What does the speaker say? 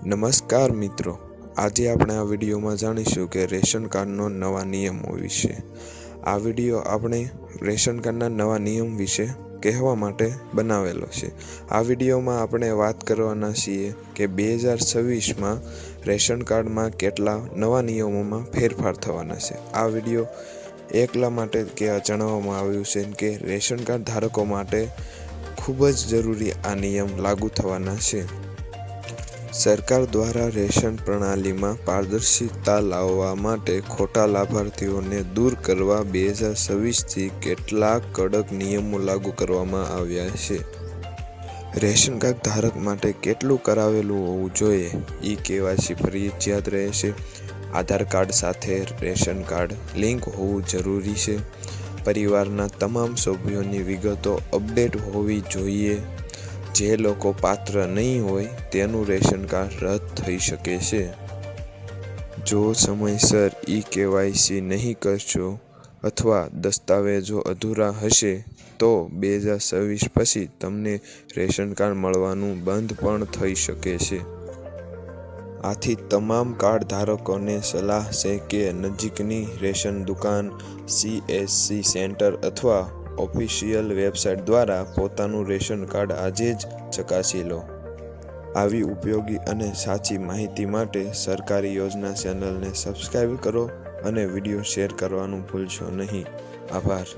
નમસ્કાર મિત્રો, આજે આપણે આ વિડીયોમાં જાણીશું કે રેશન કાર્ડનો નવા નિયમો વિશે. આ વિડીયો આપણે રેશન કાર્ડના નવા નિયમ વિશે કહેવા માટે બનાવેલો છે. આ વિડીયોમાં આપણે વાત કરવાના છીએ કે 2026માં રેશન કાર્ડમાં કેટલા નવા નિયમોમાં ફેરફાર થવાના છે. આ વિડીયો એકલા માટે કે જણાવવામાં આવ્યું છે કે રેશન કાર્ડ ધારકો માટે ખૂબ જ જરૂરી આ નિયમ લાગુ થવાના છે. સરકાર દ્વારા રેશન પ્રણાલીમાં પારદર્શિતા લાવવા માટે ખોટા લાભાર્થીઓને દૂર કરવા 2026થી કેટલાક કડક નિયમો લાગુ કરવામાં આવ્યા છે. રેશન કાર્ડ ધારક માટે કેટલું કરાવેલું હોવું જોઈએ? KYC ફરજિયાત રહેશે. આધાર કાર્ડ સાથે રેશન કાર્ડ લિંક હોવું જરૂરી છે. પરિવારના તમામ સભ્યોની વિગતો અપડેટ હોવી જોઈએ. જે લોકો પાત્ર નહીં હોય તેનું રેશન કાર્ડ રદ થઈ શકે છે. જો સમયસર KYC નહીં કરશો અથવા દસ્તાવેજો અધૂરા હશે તો 2026 પછી તમને રેશન કાર્ડ મળવાનું બંધ પણ થઈ શકે છે. આથી તમામ કાર્ડ ધારકોને સલાહ છે કે નજીકની રેશન દુકાન, CSC સેન્ટર અથવા ઓફિશિયલ વેબસાઇટ દ્વારા પોતાનું રેશન કાર્ડ આજે જ ચકાસી લો. આવી ઉપયોગી અને સાચી માહિતી માટે સરકારી યોજના ચેનલને સબસ્ક્રાઇબ કરો અને વિડીયો શેર કરવાનું ભૂલશો નહીં. આભાર.